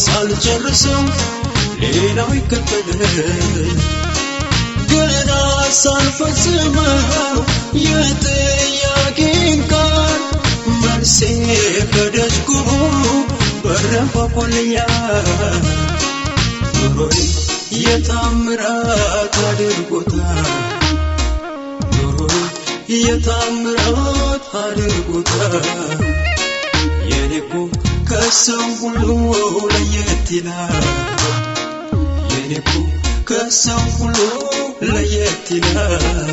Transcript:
ሳልጨርሰው ሌላው ይከተል ገና ሳልፈጽመው የጥያቄን ቃል መልሴ ከደጅ ቆሞ በረንኳኳልኛል ኑሮዬ የተአምራት አድርጎታል ኑሮዬ የተአምራት አድርጎታል የኔኮ ከሰው ሁሉ ለየት ይላል የኔኮ ከሰው ሁሉ ለየት ይላል